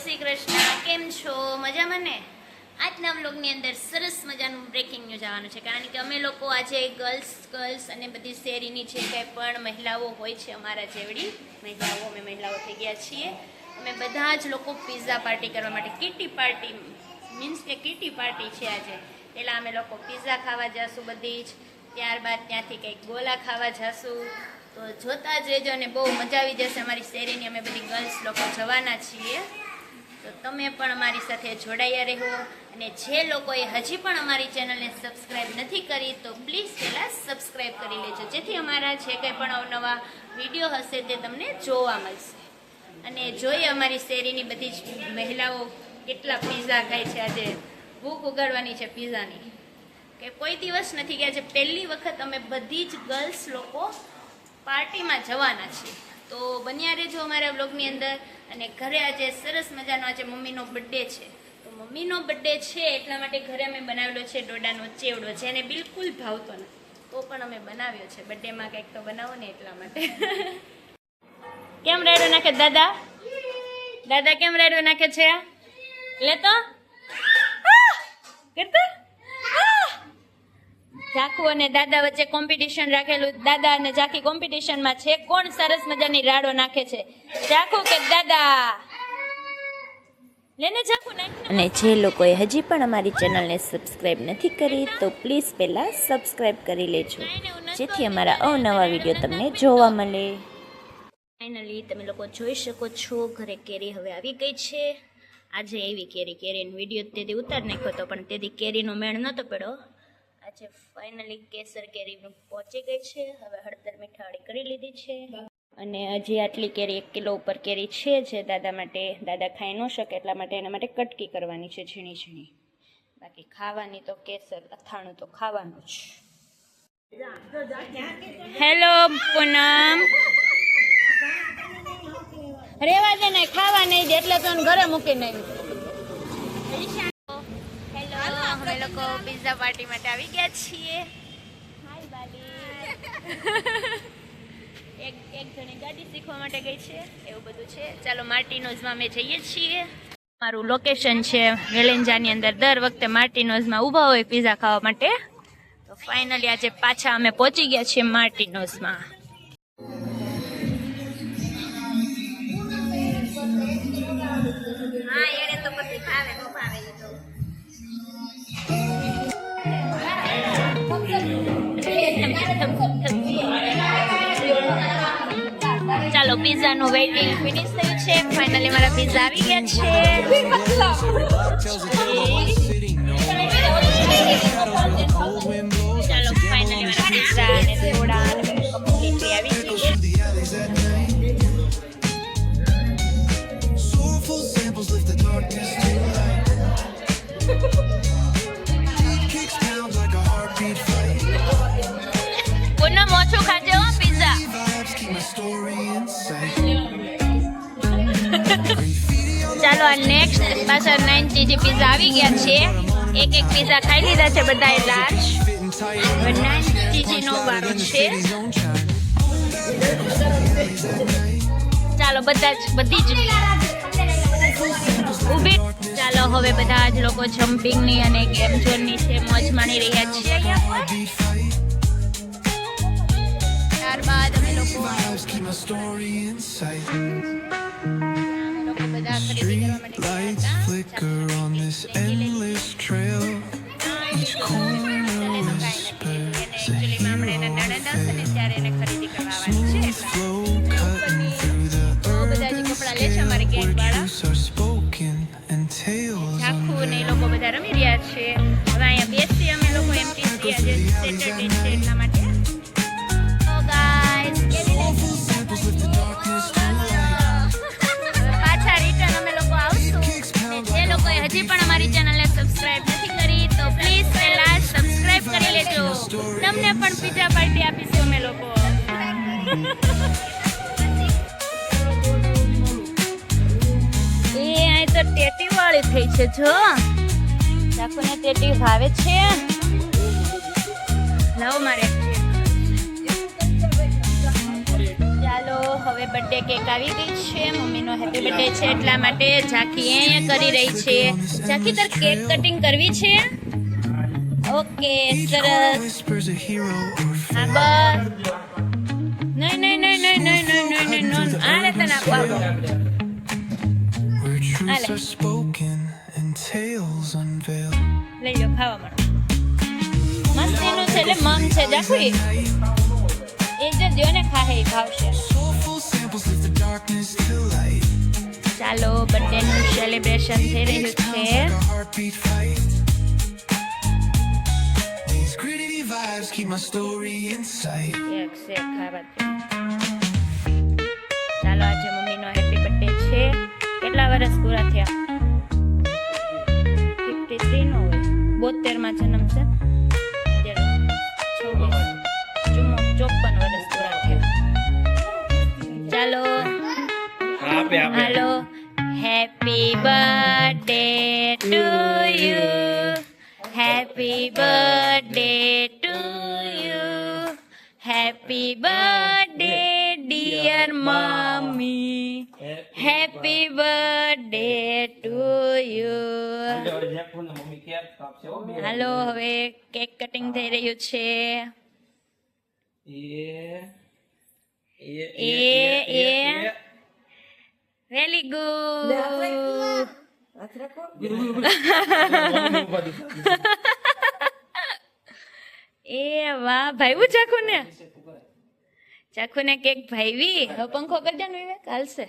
શ્રી કૃષ્ણ. કેમ છો? મજામાં ને? આજના વ્લોગની અંદર સરસ મજાનું બ્રેકિંગ ન્યૂઝ આવવાનું છે, કારણ કે અમે લોકો આજે ગર્લ્સ અને બધી શેરીની જે કંઈ પણ મહિલાઓ હોય છે, અમારા જેવડી મહિલાઓ, અમે મહિલાઓ થઈ ગયા છીએ. અમે બધા જ લોકો પિઝા પાર્ટી કરવા માટે, કીટી પાર્ટી મીન્સ કે કીટી પાર્ટી છે આજે. પહેલાં અમે લોકો પિઝા ખાવા જઈશું બધી જ, ત્યારબાદ ત્યાંથી કંઈક ગોલા ખાવા જઈશું. તો જોતા જ રહેજો અને બહુ મજા આવી જશે. અમારી શેરીની અમે બધી ગર્લ્સ લોકો જવાના છીએ, તો તમે પણ અમારી સાથે જોડાયા રહો. અને જે લોકોએ હજી પણ અમારી ચેનલને સબસ્ક્રાઈબ નથી કરી તો પ્લીઝ પહેલાં સબસ્ક્રાઈબ કરી લેજો, જેથી અમારા જે કંઈ પણ અવનવા વિડીયો હશે તે તમને જોવા મળશે. અને જોઈએ અમારી શેરીની બધી જ મહિલાઓ કેટલા પિઝા ખાય છે. આજે ભૂખ ઉગાડવાની છે પિઝાની, કે કોઈ દિવસ નથી કે આજે પહેલી વખત અમે બધી જ ગર્લ્સ લોકો પાર્ટીમાં જવાના છીએ. તો બન્યા રહેજો અમારા વ્લોગની અંદર. અને ઘરે આજે સરસ મજાનો આજે મમ્મીનો બર્થડે છે, તો મમ્મીનો બર્થડે છે એટલા માટે ઘરે અમે બનાવેલો છે ડોડાનો ચેવડો, જેને બિલકુલ ભાવતો નથી તો પણ અમે બનાવ્યો છે. બર્થડેમાં કંઈક તો બનાવો ને એટલા માટે. કેમ રાયડો નાખે દાદા? દાદા કેમ રાયડો નાખે છે? લેતો કરતો ઝાખુ અને દાદા વચ્ચે કોમ્પિટિશન રાખેલું. દાદા અને ઝાખી કોમ્પિટિશનમાં છે કોણ સરસ મજાની રાડો નાખે છે, ઝાખુ કે દાદા? લેને ઝાખુ નાખ. અને જે લોકોએ હજી પણ અમારી ચેનલને સબસ્ક્રાઈબ નથી કરી તો પ્લીઝ પહેલાં સબસ્ક્રાઈબ કરી લેજો, જેથી અમારા અવનવા વિડીયો તમને જોવા મળે. ફાઇનલી તમે લોકો જોઈ શકો છો ઘરે કેરી હવે આવી ગઈ છે. આજે એવી કેરીનો વિડીયો તેથી ઉતાર નાખ્યો હતો, પણ તેથી કેરીનો મેળ નહોતો પડ્યો. આજે ફાઇનલી કેસર કેરી પહોંચી ગઈ છે. હવે હળદર મીઠાવાળી કરી લીધી છે. અને હજી આટલી કેરી 1 કિલો ઉપર કેરી છે, જે દાદા માટે, દાદા ખાઈ ન શકે એટલા માટે એના માટે કટકી કરવાની છે ઝીણી ઝીણી. બાકી ખાવાની તો કેસર અથાણું તો ખાવાનું જ. હેલો પૂનમ, રેવા દે ને, ખાવા નહીં દે એટલે તો ઘરે મૂકીને આવી. હેલો, અમે લોકો પિઝા પાર્ટી માટે આવી ગયા છીએ. હાય બાલી. એક જણી ગાડી શીખવા માટે ગઈ છે, એવું બધું છે. ચાલો માર્ટિનોઝમાં અમે જઈએ છીએ. મારું લોકેશન છે વેલેન્જાની અંદર. દર વખતે માર્ટિનોઝમાં ઊભા હોય પિઝા ખાવા માટે. તો ફાઇનલી આજે પાછા અમે પહોંચી ગયા છીએ માર્ટિનોઝમાં. હા એને તો પછી ભાવે ન ભાવે એ તો. ચાલો પિઝાનું વેઇટિંગ ફિનિશ થયું છે. ફાઇનલી મારા પિઝા આવી ગયા છે. ચાલો ફાઇનલી મારા પિઝા અને સોડા અને કમ્પ્લીટલી આવી ગઈ છે. પૂનમ ઓછું ખાજે હો પિઝા. ચાલો આ નેક્સ્ટ પાછા 90 પિઝા આવી ગયા છે. એક પિઝા ખાઈ લીધા છે બધાએ લાર્જ. હવે 90 નો વારો છે. ચાલો બધી જ ઊભી. ચાલો હવે બધા જ લોકો જમ્પિંગની અને ગેમ ઝોનની છે મોજ માણી રહ્યા છીએ અહીંયા. ત્યારબાદ અમે લોકો બધા ખરીદી કરવા માટે ત્યારે એને ખરીદી કરવા આવવાની છે. તો બધા જે કપડાં લે છે અમારી ગેંગ વાળા. ઝાખુ ને એ લોકો બધા રમી રહ્યા છે. હવે અહીંયા બેસી અમે લોકો એમટીસી આજે સેટરડે છે એટલા માટે. પાછા રિટર્ન અમે લોકો આવશું. જે લોકોએ હજી પણ અમારી ચેનલને સબસ્ક્રાઇબ નથી કરી તો પ્લીઝ પહેલા સબસ્ક્રાઇબ કરી લેજો. તમને પણ પિઝા પાર્ટી આપીશું અમે લોકો. એ તો ટેટી વાળી થઈ છે. જો ઝાખુને ટેટી ભાવે છે. લાવો મારે. ચાલો હવે બર્થડે કેક આવી ગઈ છે. મમ્મીનો હેપી બર્થડે છે એટલા માટે ઝાંખી અહીંયા કરી રહી છે. ઝાંખી તાર કેક કટિંગ કરવી છે? ઓકે, સરસ. હા બસ. નહીં નહીં નહીં નહીં નહીં નહીં નહીં નહીં નહીં આને તને આપો આપો. આલે લઈ લો ખાવા મળો. મસ્તીનું છે એટલે મમ છે જાખવી. એ જે દ્યો ને ખાહે એ ભાવશે. ચાલો બર્થડે નું સેલિબ્રેશન થઈ રહ્યું છે. એક સે ખાવા દે. ચાલો આજે મમ્મીનો હેપી બર્થડે છે. કેટલા વર્ષ પૂરા થયા? 53 નો હોય. 72 માં જન્મ છે. 54 વર્ષ પૂરા થયા. ચાલો હાલો. Happy birthday to you. Happy birthday to you. Happy birthday dear mummy. Happy birthday to you. હાલો હવે કેક કટિંગ થઈ રહ્યું છે. Very good. એ વાહ ભાઈ ચાખુ ને કેક ભાઈવી. હવે પંખો કરી દે ને વિવેક હાલશે.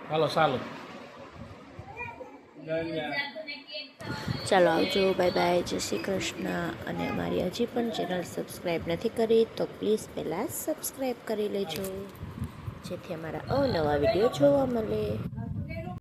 હાલો ચાલો. ચાલો આવજો, બાય બાય, જય શ્રી કૃષ્ણ. અને અમારી હજી પણ ચેનલ સબસ્ક્રાઈબ નથી કરી તો પ્લીઝ પહેલાં સબસ્ક્રાઈબ કરી લેજો જેથી અમારા અવનવા વિડીયો જોવા મળે.